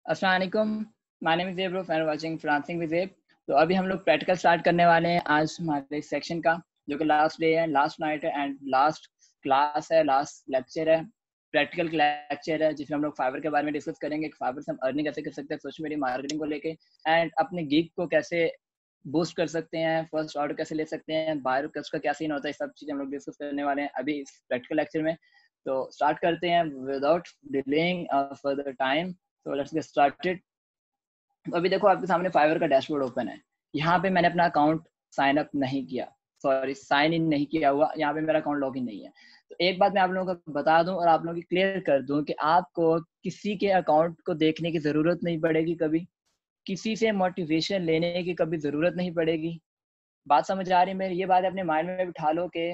अस्सलाम वालेकुम, my name is ज़ेब roof and watching freelancing with ज़ेब। तो अभी हम लोग प्रैक्टिकल स्टार्ट करने वाले हैं आज हमारे सेक्शन का, जो कि लास्ट डे है, लास्ट नाइट है एंड लास्ट क्लास है, लास्ट लेक्चर है, प्रैक्टिकल लेक्चर है, जिसमें हम लोग फाइवर के बारे में डिस्कस करेंगे कि फाइवर से हम अर्निंग कैसे कर सकते हैं सोशल मीडिया मार्केटिंग को लेके एंड अपने गिग को कैसे बूस्ट कर सकते हैं, फर्स्ट ऑर्डर कैसे ले सकते हैं, बायर कस्ट का क्या सीन होता है, सब चीज़ें हम लोग डिस्कस करने वाले हैं अभी इस प्रैक्टिकल लेक्चर में। तो स्टार्ट करते हैं without delaying further time. So let's get started. तो अभी देखो आपके सामने फाइवर का डैशबोर्ड ओपन है। यहाँ पे मैंने अपना अकाउंट साइन अप नहीं किया, सॉरी साइन इन नहीं किया हुआ, यहाँ पे मेरा अकाउंट लॉगिन नहीं है। तो एक बात मैं आप लोगों को बता दूं और आप लोगों की क्लियर कर दूं कि आपको किसी के अकाउंट को देखने की जरूरत नहीं पड़ेगी कभी, किसी से मोटिवेशन लेने की कभी जरूरत नहीं पड़ेगी। बात समझ आ रही है मेरी? ये बात अपने माइंड में बिठा लो कि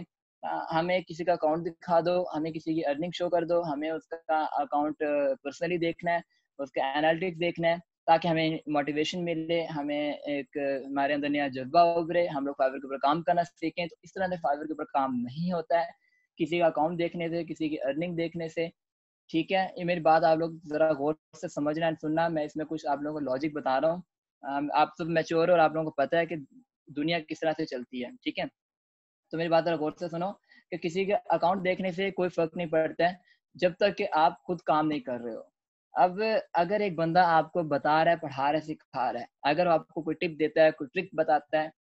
हमें किसी का अकाउंट दिखा दो, हमें किसी की अर्निंग शो कर दो, हमें उसका अकाउंट पर्सनली देखना है, उसका एनालिटिक्स देखना है, ताकि हमें मोटिवेशन मिले, हमें एक हमारे अंदर नया जज्बा उभरे, हम लोग फाइवर के ऊपर काम करना सीखें। तो इस तरह से फाइवर के ऊपर काम नहीं होता है किसी का अकाउंट देखने से, किसी की अर्निंग देखने से। ठीक है, ये मेरी बात आप लोग जरा गौर से समझना एंड सुनना। मैं इसमें कुछ आप लोगों को लॉजिक बता रहा हूँ। आप सब मैच्योर हो और आप लोगों को पता है कि दुनिया किस तरह से चलती है। ठीक है, तो मेरी बात जरा गौर से सुनो कि किसी के अकाउंट देखने से कोई फर्क नहीं पड़ता है जब तक कि आप खुद काम नहीं कर रहे हो। अब अगर एक बंदा आपको बता रहा है, पढ़ा रहा है, सिखा रहा है, अगर वो आपको कोई टिप देता है, कोई ट्रिक बताता है,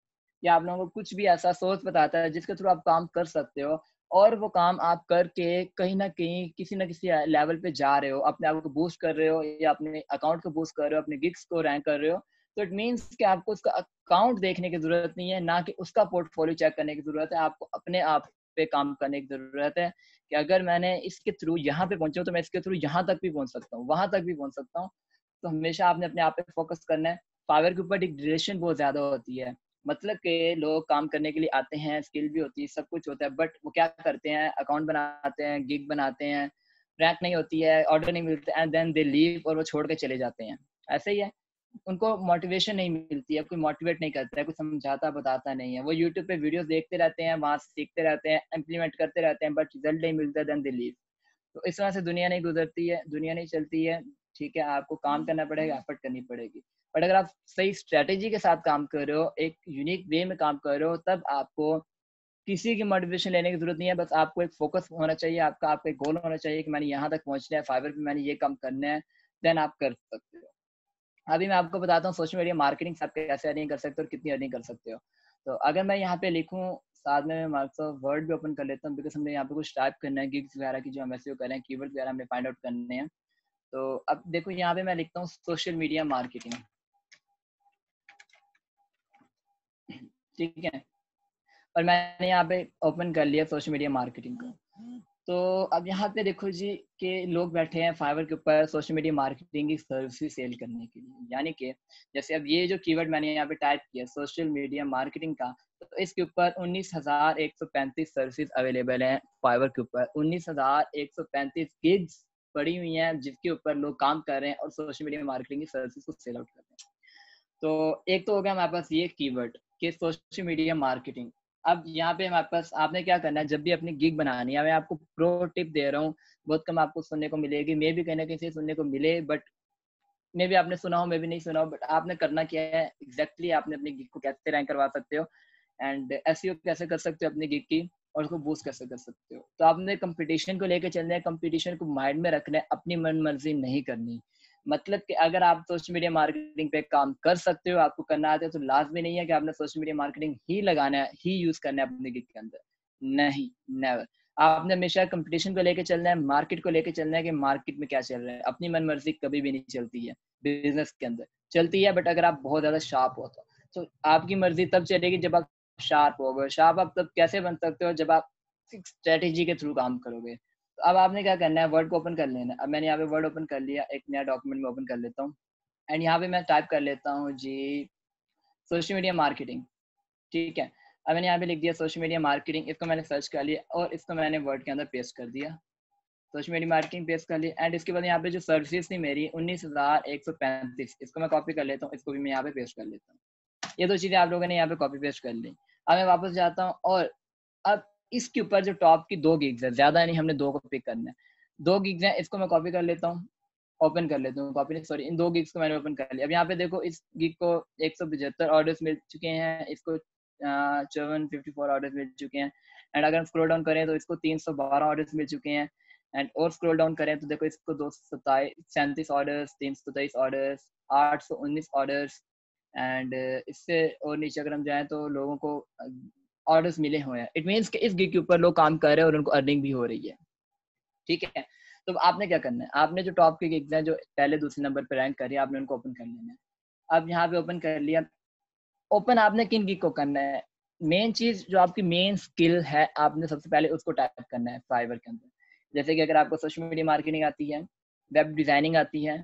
या आप लोगों को कुछ भी ऐसा सोच बताता है जिसके थ्रू आप काम कर सकते हो, और वो काम आप करके कहीं न कहीं किसी न किसी लेवल पे जा रहे हो, अपने आप को बूस्ट कर रहे हो या अपने अकाउंट को बूस्ट कर रहे हो, अपने गिग्स को रैंक कर रहे हो, तो इट मीन्स कि आपको उसका अकाउंट देखने की ज़रूरत नहीं है, ना कि उसका पोर्टफोलियो चेक करने की ज़रूरत है। आपको अपने आप पे काम करने की ज़रूरत है कि अगर मैंने इसके थ्रू यहाँ पे पहुँचा हूँ, तो मैं इसके थ्रू यहाँ तक भी पहुँच सकता हूँ, वहाँ तक भी पहुँच सकता हूँ। तो हमेशा आपने अपने आप पे फ़ोकस करना है। पावर के ऊपर डिग्रेडेशन बहुत ज़्यादा होती है। मतलब कि लोग काम करने के लिए आते हैं, स्किल भी होती है, सब कुछ होता है, बट वो क्या करते हैं, अकाउंट बनाते हैं, गिग बनाते हैं, रैंक नहीं होती है, ऑर्डर नहीं मिलते एंड देन दे लीव और वो छोड़ के चले जाते हैं। ऐसे ही है, उनको मोटिवेशन नहीं मिलती है, कोई मोटिवेट नहीं करता है, कोई समझाता बताता नहीं है। वो यूट्यूब पे वीडियोज़ देखते रहते हैं, वहाँ से सीखते रहते हैं, इम्प्लीमेंट करते रहते हैं, बट रिज़ल्ट नहीं मिलता, देन दे लीव। तो इस तरह से दुनिया नहीं गुजरती है, दुनिया नहीं चलती है। ठीक है, आपको काम करना पड़ेगा, एफर्ट करनी पड़ेगी। बट अगर आप सही स्ट्रैटेजी के साथ काम कर रहे हो, एक यूनिक वे में काम कर रहे हो, तब आपको किसी की मोटिवेशन लेने की ज़रूरत नहीं है। बस आपको एक फ़ोकस होना चाहिए, आपका एक गोल होना चाहिए कि मैंने यहाँ तक पहुँचना है, फाइवर पे मैंने ये काम करना है, देन आप कर सकते हो। अभी मैं आपको बताता हूँ सोशल मीडिया मार्केटिंग से आप कैसे अर्निंग कर सकते हो और कितनी अर्निंग कर सकते हो। तो अगर मैं यहाँ पे लिखूँ, साथ में मैं माइक्रोसॉफ्ट वर्ड भी ओपन कर लेता हूँ, बिकॉज़ हमें यहाँ पे कुछ टाइप करना है, गिग्स वगैरह की जो हम एसईओ कर रहे हैं, कीवर्ड्स वगैरह हमें फाइंड आउट करने हैं। तो अब देखो यहाँ पे मैं लिखता हूँ सोशल मीडिया मार्केटिंग, ठीक है? और मैंने यहाँ पे ओपन कर लिया सोशल मीडिया मार्केटिंग को। तो अब यहाँ पे देखो जी कि लोग बैठे हैं फाइवर के ऊपर सोशल मीडिया मार्केटिंग की सर्विस सेल करने के लिए। यानी कि जैसे अब ये जो कीवर्ड मैंने यहाँ पे टाइप किया सोशल मीडिया मार्केटिंग का, तो इसके ऊपर 19,135 सर्विसेज अवेलेबल हैं फाइवर के ऊपर। 19,135 गिग्स पड़ी हुई हैं जिसके ऊपर लोग काम कर रहे हैं और सोशल मीडिया मार्केटिंग की सर्विसेज को सेल आउट कर रहे हैं। तो एक तो हो गया हमारे पास ये कीवर्ड कि सोशल मीडिया मार्केटिंग। अब यहाँ पे हमारे पास आपने क्या करना है, जब भी अपनी गिग बनानी है, मैं आपको प्रो टिप दे रहा हूँ, बहुत कम आपको सुनने को मिलेगी, मे भी कहीं ना कहीं से सुनने को मिले, बट मे भी आपने सुना हो, मे भी नहीं सुना हो, बट आपने करना क्या है एग्जैक्टली आपने अपनी गिग को कैसे रैंक करवा सकते हो एंड एसईओ कैसे कर सकते हो अपनी गिग की, और उसको बूस्ट कैसे कर सकते हो। तो आपने कंपटीशन को लेकर चलना है, कंपटीशन को माइंड में रखना है, अपनी मन मर्जी नहीं करनी। मतलब कि अगर आप सोशल मीडिया मार्केटिंग पे काम कर सकते हो, आपको करना आता है, तो लाजमी नहीं है कि आपने सोशल मीडिया मार्केटिंग ही लगाना है, ही यूज करना है अपने गिग के अंदर। नहीं, नेवर। आपने हमेशा कंपटीशन को लेके चलना है, मार्केट को लेके चलना है कि मार्केट में क्या चल रहा है। अपनी मन मर्जी कभी भी नहीं चलती है बिजनेस के अंदर। चलती है बट अगर आप बहुत ज्यादा शार्प हो तो आपकी मर्जी तब चलेगी जब आप शार्प हो गए। शार्प आप तब कैसे बन सकते हो, जब आप स्ट्रेटेजी के थ्रू काम करोगे। तो अब आपने क्या करना है, वर्ड को ओपन कर लेना है। अब मैंने यहाँ पे वर्ड ओपन कर लिया, एक नया डॉक्यूमेंट में ओपन कर लेता हूँ एंड यहाँ पे मैं टाइप कर लेता हूँ जी सोशल मीडिया मार्केटिंग। ठीक है, अब मैंने यहाँ पे लिख दिया सोशल मीडिया मार्केटिंग, इसको मैंने सर्च कर लिया और इसको मैंने वर्ड के अंदर पेस्ट कर दिया। सोशल मीडिया मार्केटिंग पेस्ट कर लिया एंड इसके बाद यहाँ पे जो सर्विसेज थी मेरी 19,135, इसको मैं कॉपी कर लेता हूँ, इसको भी मैं यहाँ पे पेस्ट कर लेता हूँ। ये दो चीजें आप लोगों ने यहाँ पे कॉपी पेस्ट कर ली। अब मैं वापस जाता हूँ और अब इसके ऊपर जो टॉप की 2 गिग्स है, ज्यादा नहीं, हमने 2 को पिक करना है। 2 गिग्स हैं, इसको मैं कॉपी कर लेता हूँ ओपन कर लेता हूँ, कॉपी सॉरी, इन 2 गिग्स को मैंने ओपन कर लिया। अब यहाँ पे देखो इस गिग को 175 ऑर्डर्स मिल चुके हैं, इसको 54 ऑर्डर्स मिल चुके हैं। एंड अगर हम स्क्रॉल डाउन करें तो इसको 312 ऑर्डर्स मिल चुके हैं। एंड और स्क्रॉल डाउन करें तो देखो इसको 237 ऑर्डर्स, 323 ऑर्डर्स, 819 ऑर्डर्स। एंड इससे और नीचे अगर हम जाएं तो लोगों को ऑर्डर्स मिले हुए हैं। इट मीन्स कि इस गिग के ऊपर लोग काम कर रहे हैं और उनको अर्निंग भी हो रही है। ठीक है, तो आपने क्या करना है, आपने जो टॉप के गिग्स हैं जो पहले दूसरे नंबर पर रैंक कर रही है, आपने उनको ओपन कर लेना है। अब यहाँ पे ओपन कर लिया। ओपन आपने किन गिग को करना है, मेन चीज जो आपकी मेन स्किल है, आपने सबसे पहले उसको टाइप करना है फाइवर के अंदर। जैसे कि अगर आपको सोशल मीडिया मार्केटिंग आती है, वेब डिजाइनिंग आती है,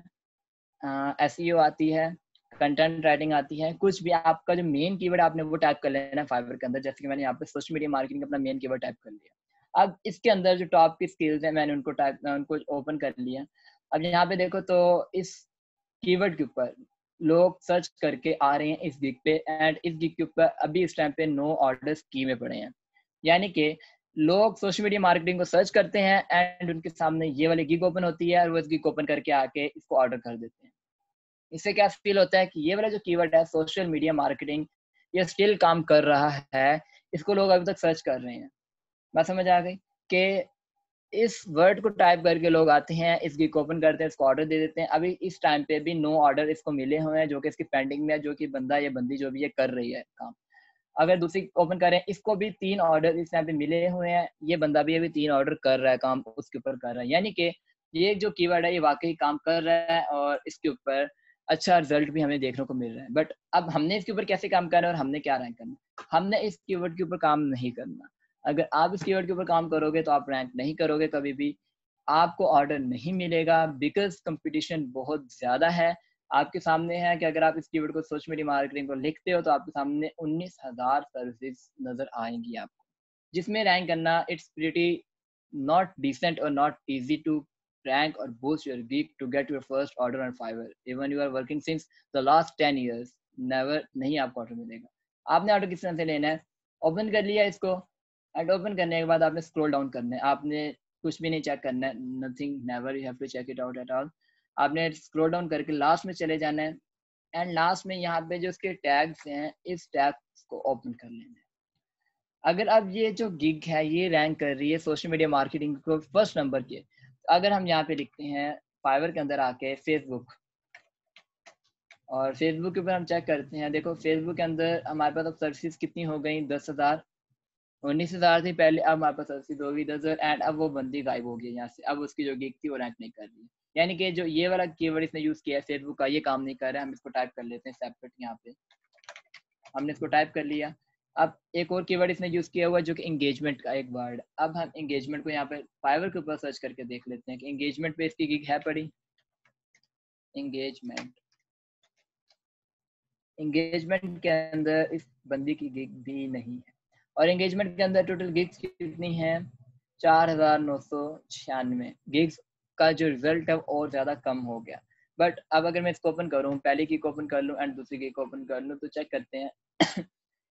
एसईओ आती है, कंटेंट राइटिंग आती है, कुछ भी आपका जो मेन कीवर्ड आपने वो टाइप कर लेना है फाइवर के अंदर। जैसे कि मैंने यहाँ पे सोशल मीडिया मार्केटिंग अपना मेन कीवर्ड टाइप कर लिया। अब इसके अंदर जो टॉप की स्किल्स हैं मैंने उनको ओपन कर लिया। अब यहाँ पे देखो तो इस कीवर्ड के ऊपर लोग सर्च करके आ रहे हैं इस गिग पे। एंड इस गिग के ऊपर अभी इस टाइम पे 9 ऑर्डर्स की में पड़े हैं। यानी कि लोग सोशल मीडिया मार्केटिंग को सर्च करते हैं एंड उनके सामने ये वाली गिग ओपन होती है और वो इस गिग ओपन करके आके इसको ऑर्डर कर देते हैं। इससे क्या फील होता है कि ये वाला जो कीवर्ड है सोशल मीडिया मार्केटिंग, ये स्टिल काम कर रहा है, इसको लोग अभी तक सर्च कर रहे हैं। बात समझ आ गई कि इस वर्ड को टाइप करके लोग आते हैं, इस गिग ओपन करते हैं, इसको ऑर्डर दे देते हैं। अभी इस टाइम पे भी 9 ऑर्डर इसको मिले हुए हैं जो कि इसकी पेंडिंग में है, जो कि बंदा या बंदी जो भी ये कर रही है काम। अगर दूसरी ओपन करें, इसको भी 3 ऑर्डर इस टाइम पे मिले हुए हैं, ये बंदा भी अभी 3 ऑर्डर कर रहा है, काम उसके ऊपर कर रहा है। यानी कि ये जो कीवर्ड है ये वाकई काम कर रहा है और इसके ऊपर अच्छा रिजल्ट भी हमें देखने को मिल रहा है। बट अब हमने इसके ऊपर कैसे काम करना है और हमने क्या रैंक करना है, हमने इस कीवर्ड के ऊपर काम नहीं करना। अगर आप इस कीवर्ड के ऊपर काम करोगे तो आप रैंक नहीं करोगे कभी भी, आपको ऑर्डर नहीं मिलेगा, बिकॉज कंपटीशन बहुत ज़्यादा है। आपके सामने है कि अगर आप इस कीवर्ड को सोशल मीडिया मार्केटिंग को लिखते हो तो आपके सामने 19,000 सर्विसेज नज़र आएंगी आपको, जिसमें रैंक करना इट्स प्रीटी नॉट डिसेंट और not easy to rank or boost your gig to get your first order on Fiverr. Even you are working since the last 10 years, never नहीं आपको ऑर्डर मिलेगा। आपने ऑर्डर किस तरह से लेना है, ओपन कर लिया इसको एंड ओपन करने के बाद आपने स्क्रॉल डाउन करना है। आपने कुछ भी नहीं चेक करना है, nothing, never you have to check it out at all. आपने स्क्रॉल डाउन करके लास्ट में चले जाना है एंड लास्ट में यहाँ पे जो इसके टैग्स हैं, इस टैग्स को ओपन कर लेना है। अगर अब ये जो गिग है ये रैंक कर रही है सोशल मीडिया मार्केटिंग को फर्स्ट नंबर के, अगर हम यहाँ पे लिखते हैं फाइवर के अंदर आके फेसबुक, और फेसबुक के ऊपर हम चेक करते हैं, देखो फेसबुक के अंदर हमारे पास अब सर्विसेज कितनी हो गई, 10,000, 19,000 थी पहले, अब हमारे पास सर्विसेज होगी 10,000। एंड अब वो बंदी गायब हो गई यहाँ से, अब उसकी जो गिग थी वो रैंक नहीं कर रही है। यानी कि जो ये वाला कीवर्ड इसने यूज किया है फेसबुक का, ये काम नहीं कर रहा है। हम इसको टाइप कर लेते हैं सेपरेट, यहाँ पे हमने इसको टाइप कर लिया। अब एक और कीवर्ड इसने यूज किया हुआ है जो कि एंगेजमेंट का एक वर्ड। अब हम एंगेजमेंट को यहाँ पे फाइवर के ऊपर सर्च करके देख लेते हैं कि एंगेजमेंट पे इसकी गिग है पड़ी। एंगेजमेंट, एंगेजमेंट के अंदर इस बंदी की गिग भी नहीं है। और एंगेजमेंट के अंदर टोटल गिग्स कितनी है, 4,996 गिग्स का जो रिजल्ट है और ज्यादा कम हो गया। बट अब अगर मैं इसको ओपन करूँ, पहले की को ओपन कर लूँ एंड दूसरी की को ओपन कर लूँ, तो चेक करते हैं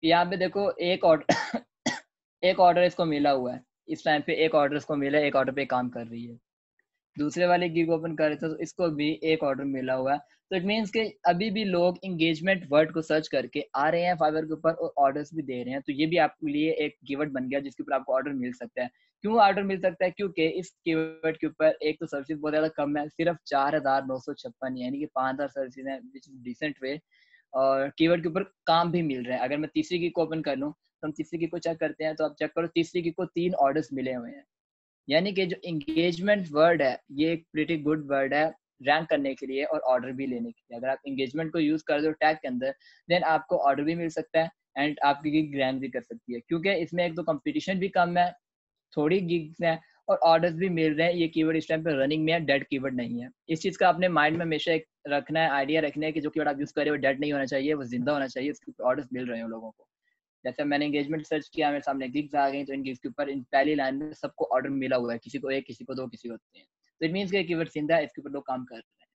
यहाँ पे देखो एक ऑर्डर एक ऑर्डर इसको मिला हुआ है, इस टाइम पे एक ऑर्डर इसको मिला है, एक ऑर्डर पे काम कर रही है। दूसरे वाले गिग ओपन कर रहे थे तो इसको भी एक ऑर्डर मिला हुआ है। तो इट मीन्स कि अभी भी लोग एंगेजमेंट वर्ड को सर्च करके आ रहे हैं फाइवर के ऊपर और ऑर्डर्स भी दे रहे हैं। तो ये भी आपके लिए एक कीवर्ड बन गया जिसके ऊपर आपको ऑर्डर मिल सकता है। क्यों ऑर्डर मिल सकता है, क्योंकि इस कीवर्ड के ऊपर एक तो सर्विस बहुत ज्यादा कम है, सिर्फ 4,956, यानी कि 5,000 सर्विस है, विच इज डिसेंट वे। और कीवर्ड के ऊपर काम भी मिल रहा है। अगर मैं तीसरी गिग को ओपन कर लूँ तो हम तीसरी गिग को चेक करते हैं, तो आप चेक करो तीसरी गिग को 3 ऑर्डर्स मिले हुए हैं। यानी कि जो एंगेजमेंट वर्ड है ये एक प्रीटी गुड वर्ड है रैंक करने के लिए और ऑर्डर भी लेने के लिए। अगर आप एंगेजमेंट को यूज कर दो टैग के अंदर, देन आपको ऑर्डर भी मिल सकता है एंड आपकी गिग रैंक भी कर सकती है, क्योंकि इसमें एक तो कंपटीशन भी कम है, थोड़ी गिग्स हैं और ऑर्डर्स भी मिल रहे हैं। ये कीवर्ड इस टाइम पे रनिंग में है, डेड कीवर्ड नहीं है। इस चीज का अपने माइंड में हमेशा एक रखना है, आइडिया रखना है कि जो कीवर्ड आप यूज कर रहे हो डेड नहीं होना चाहिए, वो जिंदा होना चाहिए, उसके ऑर्डर्स मिल रहे हो लोगों को। जैसे मैंने एंगेजमेंट सर्च किया, मेरे सामने गिग्स आ गई, तो इन गिग्स के ऊपर इन पहली लाइन में सबको ऑर्डर मिला हुआ है, किसी को एक, किसी को दो, किसी को तीन। तो इट मींस कि कीवर्ड जिंदा है, इसके ऊपर लोग काम कर रहे हैं।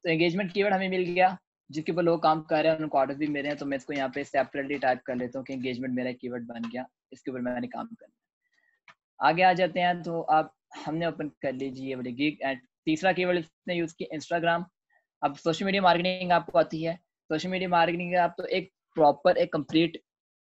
तो एंगेजमेंट कीवर्ड हमें मिल गया जिसके ऊपर लोग काम कर रहे हैं, उनको ऑर्डर भी मिल रहे हैं। तो मैं इसको यहाँ पे सेपरेटली टाइप कर लेता हूँ कि एंगेजमेंट मेरा कीवर्ड बन गया, इसके ऊपर मैंने काम करना। आगे आ जाते हैं, तो आप हमने ओपन कर लीजिए ये वाली गिग एंड तीसरा कीवर्ड इसने यूज किया इंस्टाग्राम। अब सोशल मीडिया मार्केटिंग आपको आती है, सोशल मीडिया मार्केटिंग आप तो एक प्रॉपर एक कंप्लीट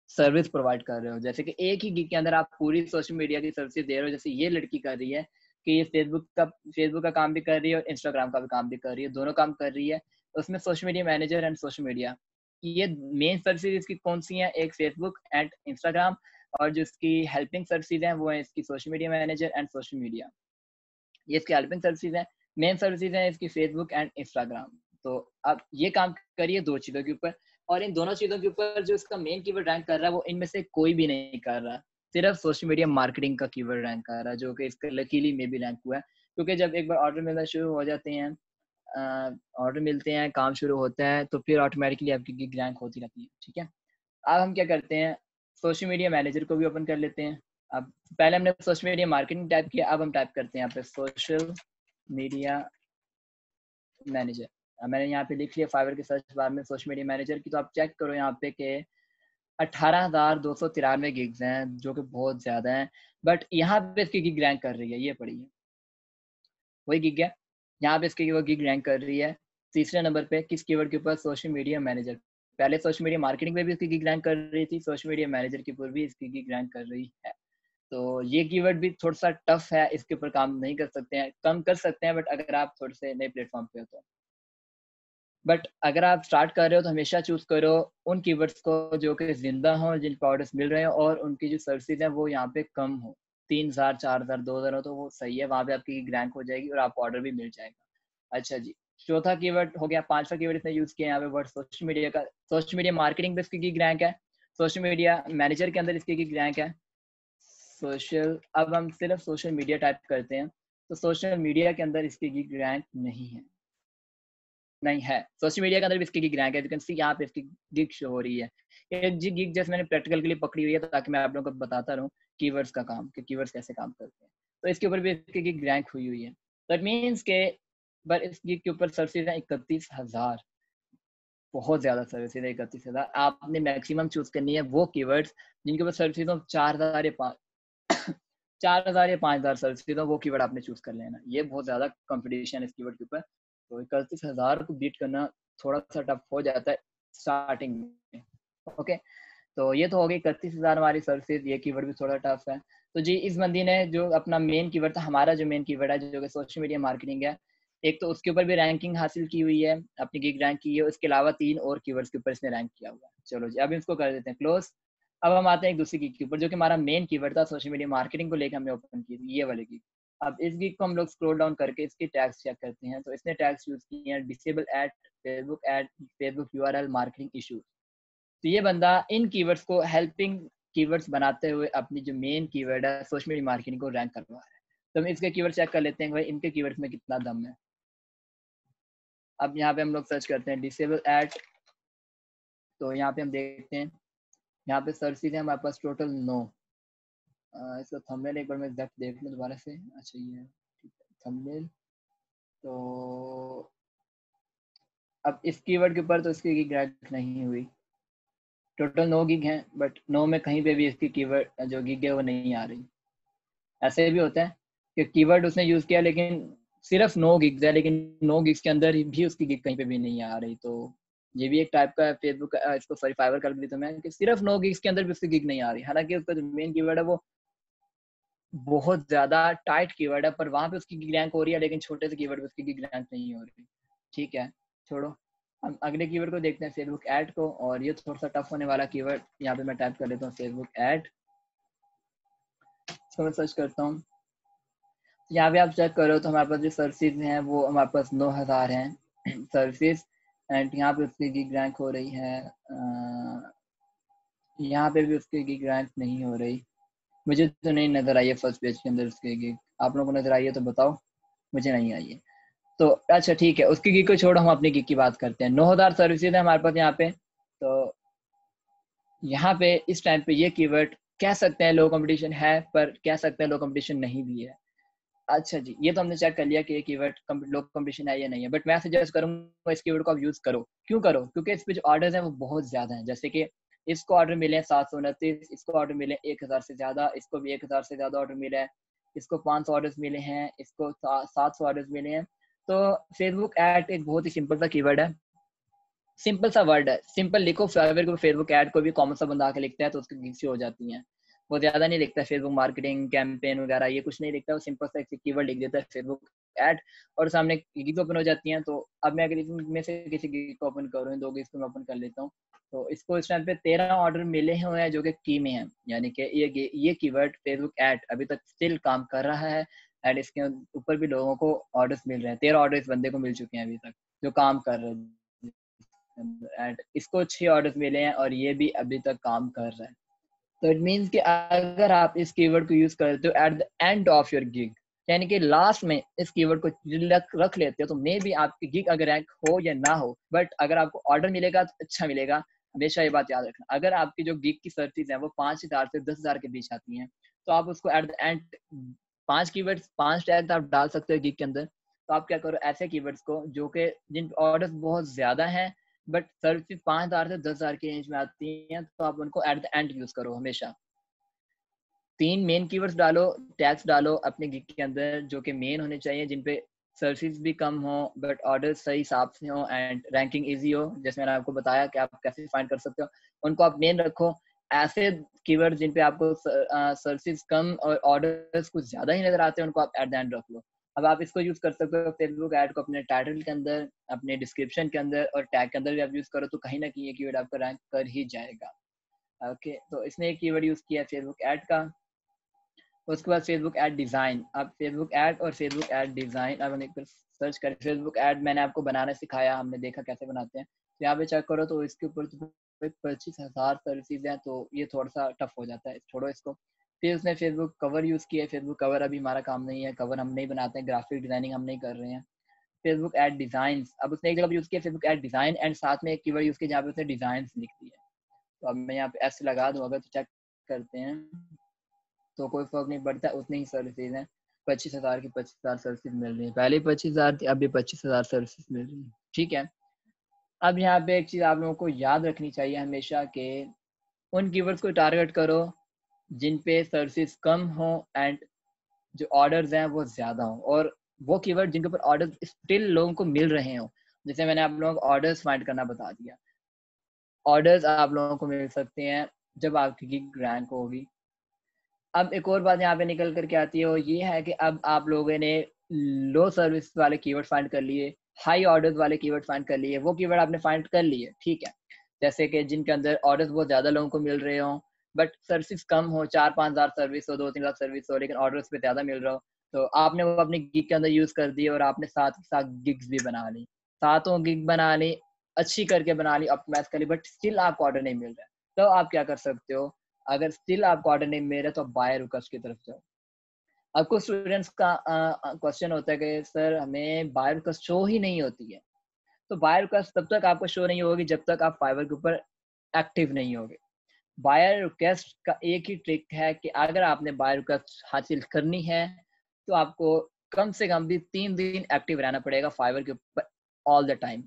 सर्विस प्रोवाइड कर रहे हो, जैसे कि एक ही गिग के अंदर आप पूरी सोशल मीडिया की सर्विस दे रहे हो। जैसे ये लड़की कर रही है कि ये फेसबुक का काम भी कर रही है और इंस्टाग्राम का भी काम भी कर रही है, दोनों काम कर रही है। उसमें social media manager and social media, ये मेन सर्विसेज इसकी कौन सी हैं, एक फेसबुक एंड इंस्टाग्राम, और जो इसकी हेल्पिंग सर्विसेज हैं वो है इसकी social media manager and social media. ये इसकी हेल्पिंग सर्विसेज है। मेन सर्विसेज है इसकी फेसबुक एंड इंस्टाग्राम। तो अब ये काम करिए दो चीजों के ऊपर, और इन दोनों चीजों के ऊपर जो इसका मेन कीवर्ड रैंक कर रहा है वो इनमें से कोई भी नहीं कर रहा, सिर्फ सोशल मीडिया मार्केटिंग का कीवर्ड रैंक कर रहा है, जो कि इसका लकीली में भी रैंक हुआ है। क्योंकि जब एक बार ऑर्डर मिलना शुरू हो जाते हैं, ऑर्डर मिलते हैं, काम शुरू होता है, तो फिर ऑटोमेटिकली आपकी गिग रैंक होती रहती है। ठीक है, अब हम क्या करते हैं, सोशल मीडिया मैनेजर को भी ओपन कर लेते हैं। अब पहले हमने सोशल मीडिया मार्केटिंग टाइप किया, अब हम टाइप करते हैं यहाँ पे सोशल मीडिया मैनेजर। मैंने यहाँ पे लिख लिया फाइवर के सर्च बार में सोशल मीडिया मैनेजर की। तो आप चेक करो यहाँ पे कि 18,293 गिग्स हैं, जो कि बहुत ज्यादा हैं, बट यहाँ पे इसकी गिग रैंक कर रही है, ये पढ़िए वही गिग है, यहाँ पे इसकी वो गिग रैंक कर रही है तीसरे नंबर पे किस कीवर्ड के ऊपर, सोशल मीडिया मैनेजर। पहले सोशल मीडिया मार्केटिंग पे भी इसकी गिग रैंक कर रही थी, सोशल मीडिया मैनेजर के ऊपर भी इसकी गिग रैंक कर रही है। तो ये कीवर्ड भी थोड़ा सा टफ है, इसके ऊपर काम नहीं कर सकते हैं, कम कर सकते हैं, बट अगर आप थोड़े से नए प्लेटफॉर्म पे हो तो। बट अगर आप स्टार्ट कर रहे हो तो हमेशा चूज करो उन कीवर्ड्स को जो कि जिंदा हो, जिन पे ऑर्डर्स मिल रहे हो, और उनकी जो सर्विसेज है वो यहाँ पे कम हो, 3,000 4,000 2,000 हो तो वो सही है, वहाँ पे आपकी रैंक हो जाएगी और आपको ऑर्डर भी मिल जाएगा। अच्छा जी, चौथा कीवर्ड हो गया, पांचवा कीवर्ड इसने यूज किया यहाँ पे वर्ड सोशल मीडिया का। सोशल मीडिया मार्केटिंग पे इसकी गिग रैंक है, सोशल मीडिया मैनेजर के अंदर इसकी गिग रैंक है सोशल। अब हम सिर्फ सोशल मीडिया टाइप करते हैं, तो सोशल मीडिया के अंदर इसकी गिग रैंक नहीं है, नहीं है। सोशल मीडिया के अंदर भी इसकी गिग रैंक है, यू कैन सी यहाँ पे इसकी गिग शो हो रही है। एक जी गिग जैसे मैंने प्रैक्टिकल के लिए पकड़ी हुई है, ताकि मैं आप लोगों को बताता रहूँ कीवर्ड्स का काम, कि कीवर्ड्स कैसे काम करते हैं। तो इसके ऊपर भी इसकी गिग रैंक हुई हुई है। दैट मीन्स के पर इस गिग के ऊपर सर्विसेज है 31,000, बहुत ज्यादा सर्विसेज है 31,000। आपने मैक्सिमम चूज करनी है वो कीवर्ड्स जिनके ऊपर सर्विसेज हो 4,000 या 4,000 या 5,000 सर्विसेज हो, वो कीवर्ड आपने चूज कर लेना। ये बहुत ज्यादा कंपटीशन है इस कीवर्ड के ऊपर, तो 31,000 को बीट करना थोड़ा सा टफ हो जाता है स्टार्टिंग में। ओके, तो ये तो हो गई 31,000 हमारी सर्विसेज, ये कीवर्ड भी थोड़ा टफ है। तो जी इस बंदी ने जो अपना मेन कीवर्ड था, हमारा जो मेन कीवर्ड है जो कि सोशल मीडिया मार्केटिंग है, एक तो उसके ऊपर भी रैंकिंग हासिल की हुई है, अपनी गिग रैंक की है, उसके अलावा 3 और कीवर्ड्स के ऊपर इसने रैंक किया हुआ है। चलो जी, अब इसको कर देते हैं क्लोज। अब हम आते हैं एक दूसरी गिग के ऊपर, जो कि हमारा मेन कीवर्ड था सोशल मीडिया मार्केटिंग को लेकर हमने ओपन की थी, ये वाली गिग। अब इस गिग को हम लोग स्क्रॉल डाउन करके इसके टैग्स चेक करते हैं, तो इसने टैग्स यूज किए हैं disable ad Facebook URL marketing issues. तो ये बंदा इन कीवर्ड्स को हेल्पिंग कीवर्ड्स बनाते हुए अपनी जो मेन कीवर्ड है सोशल मीडिया मार्केटिंग को रैंक करवा रहा है। तो हम इसके कीवर्ड चेक कर लेते हैं भाई इनके कीवर्ड्स में कितना दम है। अब यहाँ पे हम लोग सर्च करते हैं डिसेबल एड, तो यहाँ पे हम देखते हैं, यहाँ पे सर्चिज है हमारे पास टोटल 9। इसका थंबनेल एक बार मैं एग्जैक्ट देख लूँ दोबारा से। अच्छा ये है, ठीक है थंबनेल। तो अब इस कीवर्ड के ऊपर तो इसकी गिग रैंक नहीं हुई, टोटल 9 गिग हैं, बट 9 में कहीं पे भी इसकी कीवर्ड जो गिग है वो नहीं आ रही। ऐसे भी होता है कि कीवर्ड उसने यूज किया लेकिन सिर्फ 9 गिग्स है, लेकिन 9 गिग्स के अंदर भी उसकी गिग कहीं पे भी नहीं आ रही। तो ये भी एक टाइप का फेसबुक इसको सॉरी फाइवर कर दी तो मैं, कि सिर्फ 9 गिग्स के अंदर भी उसकी गिग नहीं आ रही, हालांकि उसका जो मेन कीवर्ड है वो बहुत ज्यादा टाइट कीवर्ड है, पर वहां पे उसकी गिग रैंक हो रही है, लेकिन छोटे से कीवर्ड पे उसकी गिग रैंक नहीं हो रही। ठीक है, छोड़ो, हम अगले कीवर्ड को देखते हैं, फेसबुक ऐड को। और ये थोड़ा सा टफ होने वाला कीवर्ड, यहाँ पे मैं टाइप कर लेता हूँ फेसबुक ऐड, इसको मैं सर्च करता हूँ। यहाँ पे आप चेक करो तो हमारे पास जो सर्विसेज हैं वो हमारे पास 9,000 हैं सर्विसेज, एंड यहाँ पे उसकी गिग रैंक हो रही है, यहाँ पे भी उसकी गिग रैंक नहीं हो रही। मुझे तो नहीं नजर आई है फर्स्ट पेज के अंदर उसकी गिग, आप लोगों को नजर आई है तो बताओ, मुझे नहीं आई है। तो अच्छा ठीक है, उसकी गिग को छोड़ो, हम अपनी गिग की बात करते हैं। 9,000 सर्विसेज है हमारे पास यहाँ पे। तो यहाँ पे इस टाइम पे ये कीवर्ड कह सकते हैं लो कंपटीशन है, पर कह सकते हैं लो कंपटीशन नहीं भी है। अच्छा जी, ये तो हमने चेक कर लिया कि ये कीवर्ड लो कंपटीशन है या नहीं है, बट मैं सजेस्ट करूंगा इस कीवर्ड को आप यूज करो। क्यों करो? क्योंकि इस पे जो ऑर्डर्स हैं वो बहुत ज्यादा हैं, जैसे कि इसको ऑर्डर मिले 729, इसको ऑर्डर मिले 1,000 से ज्यादा, इसको भी 1,000 से ज्यादा ऑर्डर मिला है, इसको 500 ऑर्डर्स मिले हैं, इसको 700 ऑर्डर्स मिले हैं। तो फेसबुक ऐड एक बहुत ही सिंपल सा कीवर्ड है, सिंपल सा वर्ड है, सिंपल लिखो फाइवर को, फेसबुक ऐड को भी कॉमन सा बंदा आके लिखता है तो उसकी गिग्स हो जाती हैं। वो ज्यादा नहीं लिखता फेसबुक मार्केटिंग कैंपेन वगैरह, ये कुछ नहीं लिखता, वो सिंपल सा एक कीवर्ड लिख देता है फेसबुक ऐड और सामने गिग्स ओपन हो जाती हैं। तो अब मैं अगर इसमें से किसी गिग को ओपन करूँ, 2 गिग्स को मैं ओपन कर लेता हूँ, तो इसको इस टाइम पे 13 ऑर्डर मिले हुए हैं जो कि की में है, यानी कि ये कीवर्ड फेसबुक ऐड अभी तक स्टिल काम कर रहा है एंड इसके ऊपर भी लोगों को ऑर्डर्स मिल रहे हैं। 13 ऑर्डर इस बंदे को मिल चुके हैं अभी तक जो काम कर रहे हैं, एंड इसको 6 ऑर्डर्स मिले हैं और ये भी अभी तक काम कर रहा है। तो इट मीन्स कि अगर आप इस कीवर्ड को यूज करते हो at the end of your gig, यानी कि लास्ट में इस कीवर्ड को रख लेते हो, तो मे बी आपकी गिग अगर रैंक हो या ना हो, बट अगर आपको ऑर्डर मिलेगा तो अच्छा मिलेगा। हमेशा ये बात याद रखना, अगर आपकी जो गिग की सर्विस है वो 5,000 से 10,000 के बीच आती हैं, तो आप उसको at the end 5 keywords 5 tag आप डाल सकते हो गिग के अंदर। तो आप क्या करो, ऐसे कीवर्ड्स को जो कि जिन ऑर्डर्स बहुत ज्यादा हैं बट सर्विस 5,000 से 10,000 की रेंज में आती हैं, तो आप उनको एट द एंड यूज करो हमेशा। 3 मेन कीवर्ड्स डालो, टैग्स डालो अपने गिग के अंदर जो कि मेन होने चाहिए, जिन पे सर्विस भी कम हो बट ऑर्डर सही हिसाब से हो एंड रैंकिंग इजी हो। जैसे मैंने आपको बताया कि आप कैसे फाइंड कर सकते हो, उनको आप मेन रखो। ऐसे कीवर्ड जिन पे आपको सर्विस कम और ऑर्डर्स कुछ ज्यादा ही नजर आते हैं, उनको आप एट द एंड रख लो। अब आप इसको यूज कर सकते हो फेसबुक ऐड को अपने टाइटल के अंदर, अपने डिस्क्रिप्शन के अंदर और टैग के अंदर भी आप यूज करो, तो कहीं ना कहीं ये कीवर्ड आपका रैंक कर ही जाएगा। ओके, तो इसने एक कीवर्ड यूज किया फेसबुक ऐड का। उसके बाद फेसबुक ऐड डिजाइन, अब फेसबुक ऐड और फेसबुक ऐड डिजाइन अब हम एक बार सर्च करें। फेसबुक ऐड मैंने आपको बनाना सिखाया, हमने देखा कैसे बनाते हैं, तो यहाँ पे चेक करो तो इसके ऊपर 25,000 सर्विसेज हैं, तो ये थोड़ा सा टफ हो जाता है, छोड़ो इसको। फिर उसने फेसबुक कवर यूज किया, फेसबुक कवर अभी हमारा काम नहीं है, कवर हम नहीं बनाते हैं, ग्राफिक डिजाइनिंग हम नहीं कर रहे हैं। फेसबुक ऐड डिजाइन, अब उसने एक जगह यूज किया फेसबुक ऐड डिजाइन एंड साथ में एक कीवर्ड यूज किया जहाँ पे उसने डिजाइन लिख दिया। तो अब मैं यहाँ पे ऐसे लगा दूँ अगर, तो चेक करते हैं, तो कोई फर्क नहीं पड़ता, उतनी ही सर्विसेज हैं। 25,000 की 25,000 सर्विसेज मिल रही है, पहले 25,000 थी, अभी 25,000 सर्विसेज मिल रही है। ठीक है, अब यहाँ पे एक चीज आप लोगों को याद रखनी चाहिए हमेशा के उन कीवर्ड्स को टारगेट करो जिन पे सर्विसेज कम हो एंड जो ऑर्डर्स हैं वो ज्यादा हो, और वो कीवर्ड जिनके ऊपर ऑर्डर्स स्टिल लोगों को मिल रहे हो। जैसे मैंने आप लोगों को ऑर्डर्स फाइंड करना बता दिया, ऑर्डर्स आप लोगों को मिल सकते हैं जब आपकी गिग रैंक होगी। अब एक और बात यहाँ पे निकल करके आती है, वो ये है कि अब आप लोगों ने लो सर्विस वाले कीवर्ड फाइंड कर लिए, हाई ऑर्डर्स वाले कीवर्ड फाइंड कर लिए, वो कीवर्ड आपने फाइंड कर लिए, ठीक है। जैसे कि जिनके अंदर ऑर्डर्स बहुत ज्यादा लोगों को मिल रहे हो बट सर्विस कम हो, 4-5 हज़ार सर्विस हो, 2-3 लाख सर्विस हो, लेकिन ऑर्डर्स पे ज्यादा मिल रहा हो, तो आपने वो अपनी गिग के अंदर यूज कर दी और आपने साथ ही साथ गिग्स भी बना ली, सातों गिग बना ली, अच्छी करके बना ली, ऑप्टिमाइज कर ली, बट स्टिल आपको ऑर्डर नहीं मिल रहा है। तो आप क्या कर सकते हो, अगर स्टिल आपको ऑर्डर नहीं मिल रहा तो बाय रिक्वेस्ट की तरफ जाओ। अब कुछ स्टूडेंट्स का क्वेश्चन होता है कि सर हमें बाय रिक्वेस्ट शो ही नहीं होती है। तो बाय रिक्वेस्ट तब तक आपको शो नहीं होगी जब तक आप फाइवर के ऊपर एक्टिव नहीं होगे। बाय रिक्वेस्ट का एक ही ट्रिक है कि अगर आपने बाय रिक्वेस्ट हासिल करनी है तो आपको कम से कम भी 3 दिन एक्टिव रहना पड़ेगा फाइवर के ऊपर ऑल द टाइम।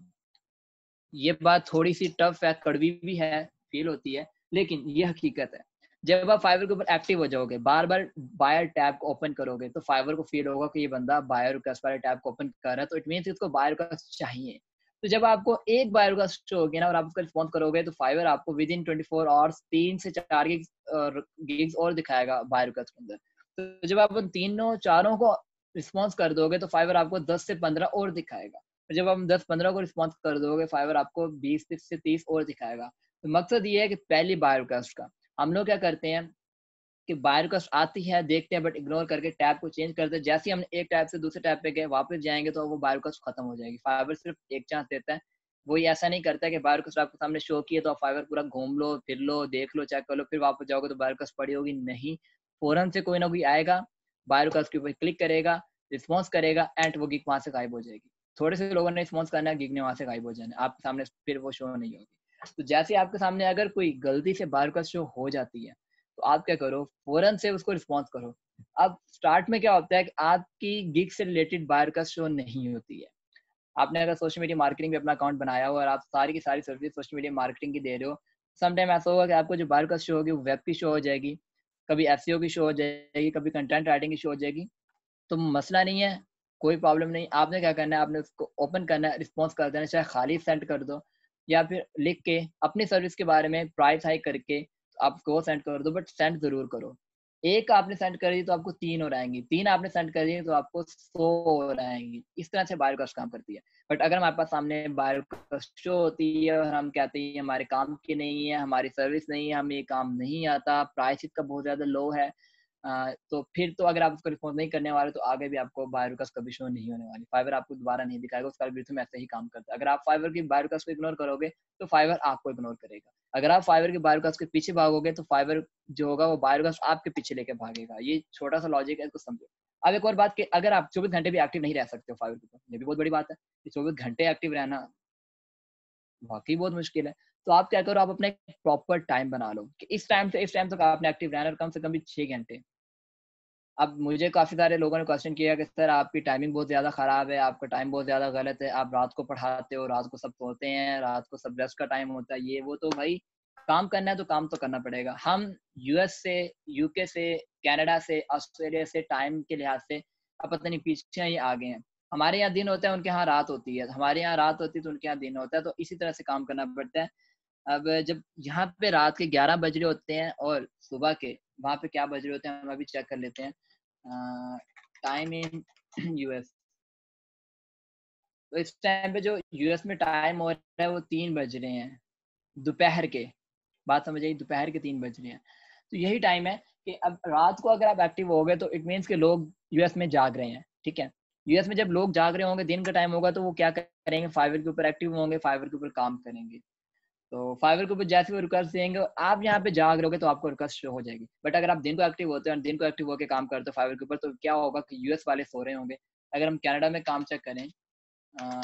ये बात थोड़ी सी टफ है, कड़वी भी है, फील होती है, लेकिन ये हकीकत है। जब आप फाइवर के ऊपर एक्टिव हो जाओगे, बार बार बायर टैब को ओपन करोगे, तो फाइवर को फील होगा कि ये बंदा बायर रिक्वेस्ट वाले टैब को ओपन कर रहा है, तो इट मींस इसको बायर रिक्वेस्ट चाहिए। तो जब आपको एक बायर रिक्वेस्ट शो होगी ना और आप उसका रिस्पॉन्स करोगे, तो फाइवर आपको विद इन 24 आवर्स 3 से 4 गिग्स और दिखाएगा बायर रिक्वेस्ट के अंदर। तो जब आप उन तीनों चारों को रिस्पॉन्स कर दोगे तो फाइवर आपको 10 से 15 और दिखाएगा। तो जब हम 10-15 को रिस्पॉन्स कर दोगे, फाइवर आपको 20 से 30 और दिखाएगा। तो मकसद ये है कि पहली बाय रिक्वेस्ट का हम लोग क्या करते हैं कि बाय रिक्वेस्ट आती है, देखते हैं बट इग्नोर करके टैब को चेंज करते हैं। जैसे ही हम एक टैब से दूसरे टैब पे गए, वापस जाएंगे तो वो बाय रिक्वेस्ट खत्म हो जाएगी। फाइवर सिर्फ एक चांस देता है, वो ये ऐसा नहीं करता कि बाय रिक्वेस्ट आपके सामने शो किए तो आप फाइवर पूरा घूम लो, फिर लो, देख लो, चेक कर लो, फिर वापस जाओगे तो बाय रिक्वेस्ट पड़ी होगी। नहीं, फौरन से कोई ना कोई आएगा, बाय रिक्वेस्ट के ऊपर क्लिक करेगा, रिस्पॉन्स करेगा एंड वो गिग वहां से गायब हो जाएगी। थोड़े से लोगों ने रिस्पॉन्स करना है, गिग ने वहां से गायब हो जाना, आपके सामने फिर वो शो नहीं होगी। तो जैसे आपके सामने अगर कोई गलती से बाय रिक्वेस्ट शो हो जाती है, तो आप क्या करो, फौरन से उसको रिस्पॉन्स करो। अब स्टार्ट में क्या होता है कि आपकी गिग से रिलेटेड बायर का शो नहीं होती है। आपने अगर सोशल मीडिया मार्केटिंग में अपना अकाउंट बनाया हो और आप सारी की सारी सर्विस सोशल मीडिया मार्केटिंग की दे रहे हो, समटाइम ऐसा होगा कि आपको जो बायर का शो होगी वो वेब की शो हो जाएगी, कभी एसईओ की शो हो जाएगी, कभी कंटेंट राइटिंग की शो हो जाएगी। तो मसला नहीं है, कोई प्रॉब्लम नहीं। आपने क्या करना है, आपने उसको ओपन करना है, रिस्पॉन्स कर देना, चाहे खाली सेंड कर दो या फिर लिख के अपनी सर्विस के बारे में प्राइस हाई करके आप उसको सेंड कर दो, बट सेंड ज़रूर करो। एक आपने सेंड कर दी तो आपको 3 और आएँगी, 3 आपने सेंड कर दी तो आपको 100 और आएँगी। इस तरह से बायो कॉस्ट काम करती है। बट अगर हमारे पास सामने बायो कॉस्ट शो होती है और हम कहते हैं ये हमारे काम की नहीं है, हमारी सर्विस नहीं है, हमें ये काम नहीं आता, प्राइस इसका बहुत ज़्यादा लो है, तो फिर तो अगर आप उसको रिस्पॉन्स नहीं करने वाले तो आगे भी आपको बायो रिक्वेस्ट कभी शो नहीं होने वाली। फाइवर आपको दोबारा नहीं दिखाएगा, उसका एल्गोरिथम ऐसे ही काम करता है। अगर आप फाइवर की बायो रिक्वेस्ट को इग्नोर करोगे तो फाइवर आपको इग्नोर करेगा। अगर आप फाइवर की बायो रिक्वेस्ट के पीछे भागोगे तो फाइवर जो होगा वो बायो रिक्वेस्ट आपके पीछे लेके भागेगा। ये छोटा-सा लॉजिक है, इसको समझो। अब एक और बात कि अगर आप 24 घंटे भी एक्टिव नहीं रह सकते हो फाइवर के ऊपर, ये भी बहुत बड़ी बात है कि 24 घंटे एक्टिव रहना वाक़ई बहुत मुश्किल है। तो आप क्या करो, आप अपना एक प्रॉपर टाइम बना लो कि इस टाइम से इस टाइम तक आपने एक्टिव रहना है, कम से कम भी 6 घंटे। अब मुझे काफ़ी सारे लोगों ने क्वेश्चन किया कि सर आपकी टाइमिंग बहुत ज़्यादा ख़राब है, आपका टाइम बहुत ज़्यादा गलत है, आप रात को पढ़ाते हो, रात को सब सोते हैं, रात को सब रेस्ट का टाइम होता है, ये वो। तो भाई काम करना है तो काम तो करना पड़ेगा। हम यूएस से, यूके से, कनाडा से, ऑस्ट्रेलिया से टाइम के लिहाज से अब पता नहीं पीछे ही आ गए हैं। हमारे यहाँ दिन होता है, उनके यहाँ रात होती है, हमारे यहाँ रात होती है तो उनके यहाँ दिन होता है, तो इसी तरह से काम करना पड़ता है। अब जब यहाँ पे रात के 11 बज रहे होते हैं और सुबह के वहाँ पे क्या बज रहे होते हैं, हम अभी चेक कर लेते हैं। Time in US. तो इस टाइम पे जो यूएस में टाइम हो रहा है वो 3 बज रहे हैं दोपहर के। बात समझ आई? दोपहर के 3 बज रहे हैं। तो यही टाइम है कि अब रात को अगर आप एक्टिव हो गए तो इट मीन्स कि लोग यूएस में जाग रहे हैं, ठीक है? यूएस में जब लोग जाग रहे होंगे, दिन का टाइम होगा, तो वो क्या करेंगे, फाइवर के ऊपर एक्टिव होंगे, फाइवर के ऊपर काम करेंगे। तो फाइवर के ऊपर जैसे वो रिक्वेस्ट देंगे, आप यहाँ पे जाग रहे होगे तो आपको रिक्वेस्ट शो हो जाएगी। बट अगर आप दिन को एक्टिव होते हैं और दिन को एक्टिव होके काम करते हो फाइवर के ऊपर, तो क्या होगा कि यूएस वाले सो रहे होंगे। अगर हम कनाडा में काम चेक करें, अ,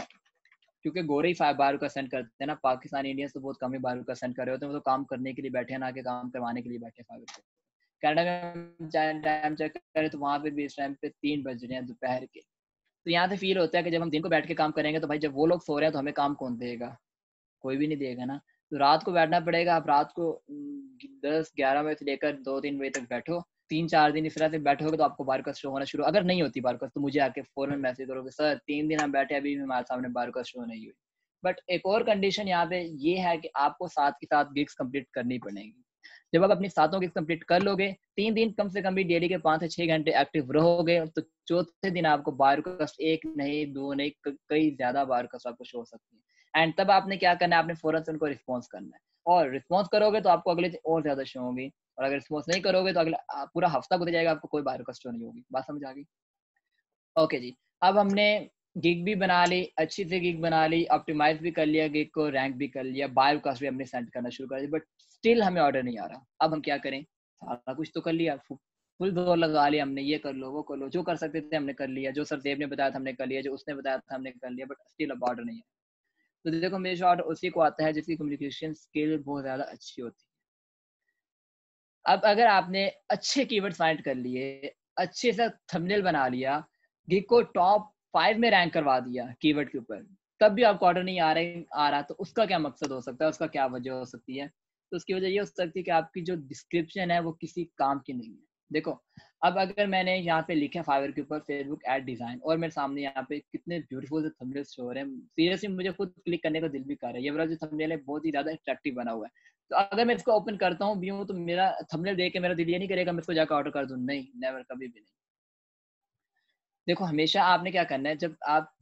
क्योंकि गोरे ही बाहर का सेंड करते हैं ना, पाकिस्तानी इंडियंस तो बहुत कम ही बाहर का सेंड कर रहे होते हैं, वो तो काम करने के लिए बैठे हैं, ना कि काम करवाने के लिए बैठे हैं फाइवर पे। कनाडा में टाइम चेक करें तो वहाँ पे भी इस टाइम पे 3 बज रहे हैं दोपहर के। तो यहाँ से फील होता है कि जब हम दिन को बैठ के काम करेंगे तो भाई जब वो लोग सो रहे हैं तो हमें काम कौन देगा? कोई भी नहीं देगा ना। तो रात को बैठना पड़ेगा। आप रात को 10-11 बजे से लेकर 2-3 बजे तक बैठो। 3-4 दिन इस तरह से बैठोगे तो आपको बारकोड शो होना शुरू, अगर नहीं होती बारकोड तो मुझे आके फ़ौरन मैसेज करोगे, सर 3 दिन हम बैठे अभी भी हमारे सामने बारकोड शो नहीं हुई। बट एक और कंडीशन यहाँ पे ये है कि आपको साथ के साथ गिग्स कंप्लीट करनी पड़ेंगी। जब आप अपनी सातों गिग्स कंप्लीट कर लोगे, 3 दिन कम से कम भी डेली के 5 से 6 घंटे एक्टिव रहोगे, तो चौथे दिन आपको बारकोड 1 नहीं, 2 नहीं, कई ज़्यादा बारकोड आपको शो हो सकती है। एंड तब आपने क्या करना है, आपने फ़ौरन से उनको रिस्पॉन्स करना है। और रिस्पॉन्स करोगे तो आपको अगले दिन और ज़्यादा शो होंगी, और अगर रिस्पॉन्स नहीं करोगे तो अगला पूरा हफ्ता गुजर जाएगा, आपको कोई बाहर कस्ट नहीं होगी। बात समझ आ गई? ओके जी। अब हमने गिग भी बना ली, अच्छी से गिग बना ली, ऑप्टिमाइज़ भी कर लिया गिग को, रैंक भी कर लिया, बायोकास्ट भी हमने सेंड करना शुरू कर दिया, बट स्टिल हमें ऑर्डर नहीं आ रहा। अब हम क्या करें? सारा कुछ तो कर लिया, फुल ज़ोर लगा लिया हमने, ये कर लो, वो कर लो, जो कर सकते थे हमने कर लिया, जो सर ज़ेब ने बताया था हमने कर लिया, जो उसने बताया था हमने कर लिया, बट स्टिल अब ऑर्डर नहीं है। तो देखो हमेशा ऑर्डर उसी को आता है जिसकी कम्युनिकेशन स्किल बहुत ज़्यादा अच्छी होती है। अब अगर आपने अच्छे कीवर्ड्स फाइंड कर लिए, अच्छे से थंबनेल बना लिया, गिग को टॉप 5 में रैंक करवा दिया कीवर्ड के ऊपर, तब भी आपको ऑर्डर नहीं आ रहा, तो उसका क्या मकसद हो सकता है, उसका क्या वजह हो सकती है? तो उसकी वजह ये हो सकती है कि आपकी जो डिस्क्रिप्शन है वो किसी काम की नहीं है। देखो, अब अगर मैंने यहाँ पे लिखा फाइवर के ऊपर फेसबुक एड डिज़ाइन और मेरे सामने यहाँ पे कितने ब्यूटीफुल से थंबनेल्स शो हो रहे हैं, सीरियसली मुझे खुद क्लिक करने का दिल भी कर रहा है। ये वाला जो थंबनेल है बहुत ही ज़्यादा अट्रैक्टिव बना हुआ है। तो अगर मैं इसको ओपन करता हूँ व्यू, तो मेरा थंबनेल देख के मेरा दिल ये नहीं करेगा मैं इसको जाकर ऑर्डर कर दूँ, नहीं, नेवर, कभी भी नहीं। देखो हमेशा आपने क्या करना है, जब आप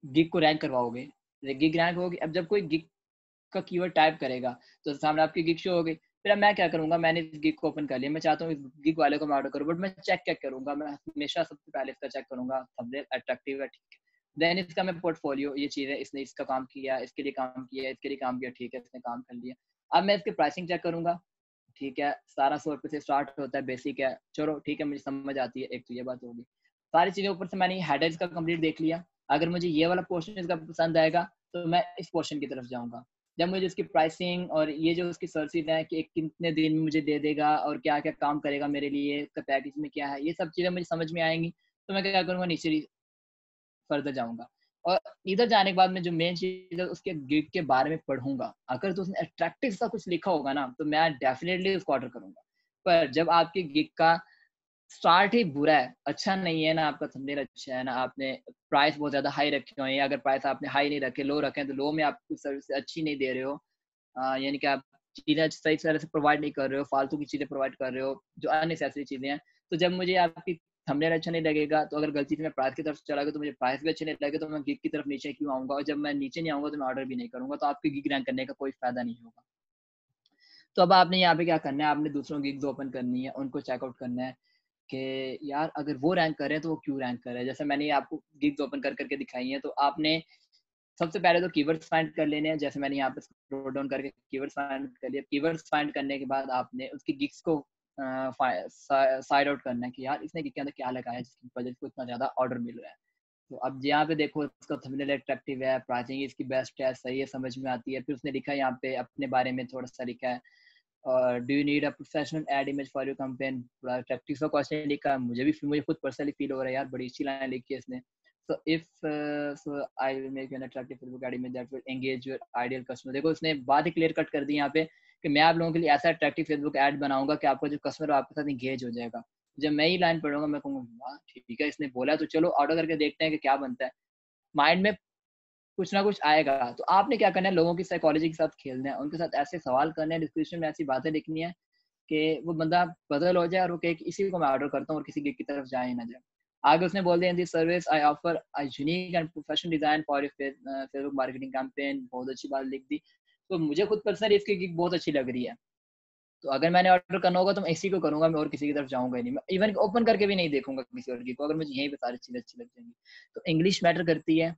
गिग को रैंक करवाओगे, गिग रैंक होगी, अब जब कोई गिग का कीवर्ड टाइप करेगा तो सामने आपकी गिग शो हो गई। फिर अब मैं क्या करूँगा, मैंने इस गिग को ओपन कर लिया, मैं चाहता हूँ इस गिग वाले को मैं ऑर्डर करूँ, बट मैं चेक क्या करूँगा, मैं हमेशा सबसे पहले इसका चेक करूँगा, थंबनेल अट्रैक्टिव है, ठीक है। देन इसका मैं पोर्टफोलियो, ये चीज़ है, इसने इसका काम किया, इसके लिए काम किया, इसके लिए काम किया, ठीक है, इसने काम कर लिया। अब मैं इसकी प्राइसिंग चेक करूँगा, ठीक है, सारा 100 रुपए से स्टार्ट होता है, बेसिक है, चलो ठीक है, मुझे समझ आती है, एक तो ये बात होगी। सारी चीज़ें ऊपर से मैंने हेडर इसका कंप्लीट देख लिया, अगर मुझे ये वाला पोर्शन इसका पसंद आएगा, तो मैं इस पोर्शन की तरफ जाऊँगा। जब मुझे उसकी प्राइसिंग और ये जो उसकी सर्विसेज़ है कि कितने दिन में मुझे दे देगा और क्या-क्या काम करेगा मेरे लिए, इसका पैकेज में क्या है, ये सब चीज़ें मुझे समझ में आएँगी, तो मैं क्या करूँगा, नीचे फर्दर जाऊँगा। और इधर जाने के बाद मैं जो मेन चीज़ है उसके गिग के बारे में पढ़ूँगा। अगर तो उसने अट्रैक्टिव सा कुछ लिखा होगा ना, तो मैं डेफ़िनिटली उसको ऑर्डर करूँगा। पर जब आपकी गिग का स्टार्ट ही बुरा है, अच्छा नहीं है, ना आपका थंबनेल अच्छा है, ना आपने प्राइस बहुत ज़्यादा हाई रखे हुए हैं, अगर प्राइस आपने हाई नहीं रखे, लो रखे हैं, तो लो में आप सर्विस अच्छी नहीं दे रहे हो। यानी कि आप चीज़ें सही तरह से प्रोवाइड नहीं कर रहे हो, फालतू की चीज़ें प्रोवाइड कर रहे हो, जो अननेसेसरी चीज़ें हैं। तो जब मुझे आपकी थंबनेल अच्छा नहीं लगेगा, तो अगर गलती से मैं प्राइस की तरफ चला गया, तो मुझे प्राइस भी अच्छे नहीं लगे, तो मैं गिग की तरफ नीचे क्यों आऊँगा? और जब मैं नीचे नहीं आऊँगा, तो मैं ऑर्डर भी नहीं करूँगा, तो आपकी गिग रैंक करने का कोई फ़ायदा नहीं होगा। तो अब आपने यहाँ पे क्या करना है, आपने दूसरों गिग्स ओपन करनी है, उनको चेकआउट करना है कि यार अगर वो रैंक कर रहे हैं, तो वो क्यों रैंक कर रहे हैं? जैसे मैंने आपको गिग्स ओपन कर करके दिखाई हैं, तो आपने सबसे पहले तो कीवर्ड्स फाइंड कर लेने हैं। जैसे मैंने यहाँ पे स्क्रॉल डाउन करके कीवर्ड्स फाइंड कर लिया। कीवर्ड्स फाइंड करने के बाद आपने उसकी गिग्स को साइड आउट करना है कि यार इसने गिग के अंदर क्या लगाया है जिसकी वजह से इसको इतना ज़्यादा ऑर्डर मिल रहा है। तो अब यहाँ पे देखो इसका थंबनेल अट्रैक्टिव है, प्राइसिंग इसकी बेस्ट है, सही है, समझ में आती है। फिर उसने लिखा है यहाँ पे अपने बारे में थोड़ा-सा लिखा है, do you need a professional ad image for your campaign? बड़ा अट्रैक्टिव सा क्वेश्चन लिखा है। मुझे खुद पर्सनली फील हो रहा है यार, बड़ी अच्छी लाइन लिखी है इसने। So if so I will make an attractive Facebook ad image that will engage your ideal customer. देखो उसने बात ही क्लियर कट कर दी यहाँ पे कि मैं आप लोगों के लिए ऐसा अट्रैक्टिव फेसबुक एड बनाऊंगा कि आपका जो कस्टमर है आपके साथ एंगेज हो जाएगा। जब मैं ही लाइन पढ़ूंगा मैं कहूँगा वाह ठीक है, इसने बोला, तो चलो ऑर्डर करके देखते हैं कि क्या बनता है। माइंड में कुछ ना कुछ आएगा। तो आपने क्या करना है, लोगों की साइकोलॉजी के साथ खेलना है, उनके साथ ऐसे सवाल करने हैं, डिस्क्रिप्शन में ऐसी बातें लिखनी है कि वो बंदा बदल हो जाए और वो कहे कि इसी को मैं ऑर्डर करता हूँ और किसी गिग की तरफ जाए ही ना जाए। आगे उसने बोल दिया, in this service I offer a unique and professional design for your Facebook marketing campaign. बहुत अच्छी बात लिख दी। तो मुझे खुद पर्सनली इसकी गिग बहुत अच्छी लग रही है। तो अगर मैंने ऑर्डर करना होगा तो मैं इसी को करूँगा, मैं और किसी की तरफ जाऊँगा ही नहीं। मैं इवन ओपन करके भी नहीं देखूँगा किसी और गिग को, अगर मुझे यहीं पे सारी चीज़ें अच्छी लग जाएँगी। तो इंग्लिश मैटर करती है,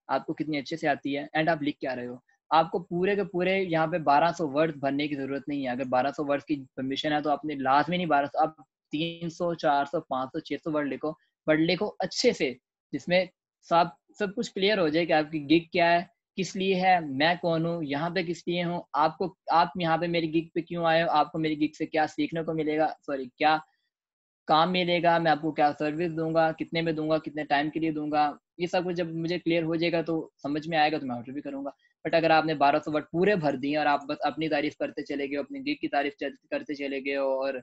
आपको कितनी अच्छे से आती है एंड आप लिख क्या रहे हो। आपको पूरे के पूरे यहाँ पे 1200 वर्ड भरने की ज़रूरत नहीं है। अगर 1200 वर्ड्स की परमिशन है तो आपने लाज़मी नहीं 1200, आप 300, 400, 500, 600 वर्ड लिखो, बट लिखो अच्छे से, जिसमें सब कुछ क्लियर हो जाए कि आपकी गिग क्या है, किस लिए है, मैं कौन हूँ, यहाँ पे किस लिए हूँ, आपको आप यहाँ पे मेरी गिग पे क्यों आए हो, आपको मेरी गिग से क्या सीखने को मिलेगा, सॉरी क्या काम मिलेगा, मैं आपको क्या सर्विस दूँगा, कितने में दूँगा, कितने टाइम के लिए दूँगा। ये सब कुछ जब मुझे क्लियर हो जाएगा तो समझ में आएगा तो मैं ऑर्डर भी करूँगा। बट अगर आपने 1200 वर्ड पूरे भर दिए और आप बस अपनी तारीफ़ करते चले गए हो, अपनी गिग की तारीफ़ करते चले गए हो और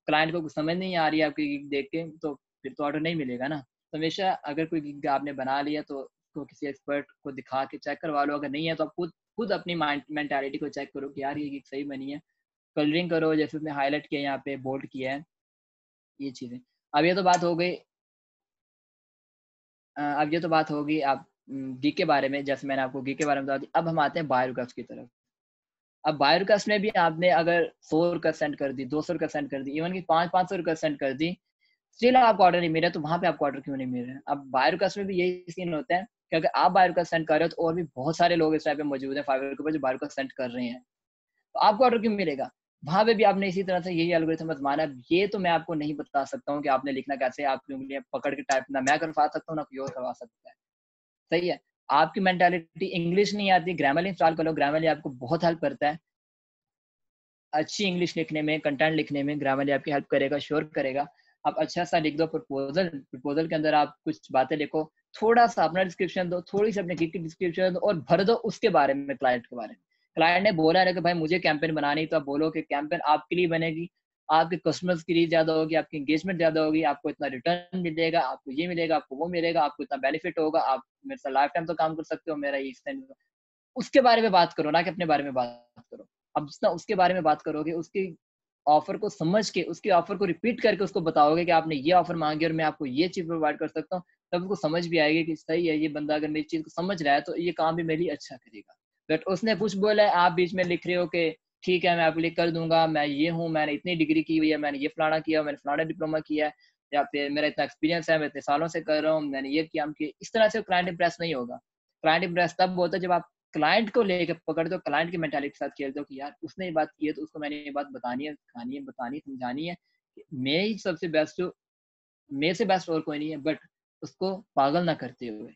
क्लाइंट को कुछ समझ नहीं आ रही है आपकी गिग देख के, तो फिर तो ऑर्डर नहीं मिलेगा ना। तो हमेशा अगर कोई गिग आपने बना लिया तो उसको किसी एक्सपर्ट को दिखा के चेक करवा लो, अगर नहीं है तो आप खुद खुद अपनी मेंटालिटी को चेक करो कि यार ये गिग सही बनी है। कलरिंग करो, जैसे उसने हाइलाइट किया है यहाँ पे, बोल्ड किया है, ये चीज़ें। अब ये तो बात हो गई अब ये तो बात होगी आप गिग के बारे में, जैसे मैंने आपको गिग के बारे में बता दी। अब हम आते हैं बाय रिक्वेस्ट की तरफ। अब बाय रिक्वेस्ट में भी आपने अगर 100 रिक्वेस्ट सेंड कर दी, 200 रिक्वेस्ट सेंड कर दी, इवन कि 500 रिक्वेस्ट सेंड कर दी, स्टिल आपको ऑर्डर नहीं मिल रहा, तो वहाँ पे आपको ऑर्डर क्यों नहीं मिल रहा है? अब बाय रिक्वेस्ट में भी यही सीन होता है कि अगर आप बाय रिक्वेस्ट सेंड कर रहे हो, तो और भी बहुत सारे लोग इस टाइप पे मौजूद हैं फाइवर के ऊपर जो बाय रिक्वेस्ट सेंड कर रहे हैं। तो आपको ऑर्डर क्यों मिलेगा? वहाँ पे भी आपने इसी तरह से यही एल्गोरिथम आज़माना है। ये तो मैं आपको नहीं बता सकता हूँ कि आपने लिखना कैसे है, आपकी उँगलियाँ पकड़ के टाइप ना मैं करवा सकता हूँ, ना कोई और करवा सकता है। सही है? आपकी मेंटालिटी इंग्लिश नहीं आती, ग्रामरली इंस्टॉल कर लो, ग्रामरली आपको बहुत हेल्प करता है। अच्छी इंग्लिश लिखने में, कंटेंट लिखने में ग्रामरली आपकी हेल्प करेगा, श्योर करेगा। आप अच्छा-सा लिख दो प्रपोज़ल, प्रपोज़ल के अंदर आप कुछ बातें लिखो, थोड़ा-सा अपना डिस्क्रिप्शन दो, थोड़ी-सी अपने गिग की डिस्क्रिप्शन दो और भर दो उसके बारे में, क्लाइंट के बारे में। क्लाइंट ने बोला है कि भाई मुझे कैंपेन बनानी है, तो आप बोलो कि कैंपेन आपके लिए बनेगी, आपके कस्टमर्स की रीच ज़्यादा होगी, आपकी एंगेजमेंट ज़्यादा होगी, आपको इतना रिटर्न मिलेगा, आपको ये मिलेगा, आपको वो मिलेगा, आपको इतना बेनिफिट होगा, आप मेरे साथ लाइफ टाइम तो काम कर सकते हो, मेरा ये एक्सटेंड उसके बारे में बात करो, ना कि अपने बारे में बात करो। अब जितना उसके बारे में बात करोगे, उसकी ऑफ़र को समझ के, उसके ऑफ़र को रिपीट करके उसको बताओगे कि आपने ये ऑफ़र माँगी और मैं आपको ये चीज़ प्रोवाइड कर सकता हूँ, तब उसको समझ भी आएगी कि सही है, ये बंदा अगर मेरी चीज़ को समझ रहा है, तो ये काम भी मेरे लिए अच्छा करेगा। बट उसने कुछ बोला है, आप बीच में लिख रहे हो कि ठीक है, मैं आपके लिए कर दूँगा, मैं ये हूँ, मैंने इतनी डिग्री की हुई है, मैंने ये फलाना किया, मैंने फलाना डिप्लोमा किया है, या फिर मेरा इतना एक्सपीरियंस है, मैं इतने सालों से कर रहा हूँ, मैंने ये काम किया। इस तरह से क्लाइंट इम्प्रेस नहीं होगा। क्लाइंट इम्प्रेस तब होता है जब आप क्लाइंट को लेके पकड़ते हो, क्लाइंट की मेंटालिटी के साथ खेलते हो कि यार उसने ये बात की है तो उसको मैंने ये बात बतानी है, सिखानी है, बतानी है, समझानी है कि मैं ही सबसे बेस्ट हूँ, मेरे से बेस्ट और कोई नहीं है, बट उसको पागल ना करते हुए,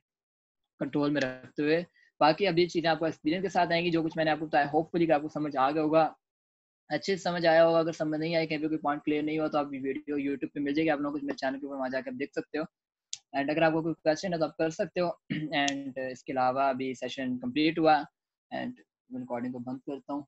कंट्रोल में रखते हुए। बाकी अब ये चीज़ें आपको एक्सपीरियंस के साथ आएँगी, जो कुछ मैंने आपको बताया होपफुली कि आपको समझ आ गया होगा, अच्छे से समझ आया होगा। अगर समझ नहीं आई, कहीं पे कोई पॉइंट क्लियर नहीं हुआ, तो आप ये वीडियो यूट्यूब पे मिल जाएगी आप लोगों को, मेरे चैनल के ऊपर वहाँ जाके आप देख सकते हो। एंड अगर आपको कोई क्वेश्चन है तो आप कर सकते हो। एंड इसके अलावा अभी सेशन कंप्लीट हुआ एंड मैं रिकॉर्डिंग को बंद करता हूँ।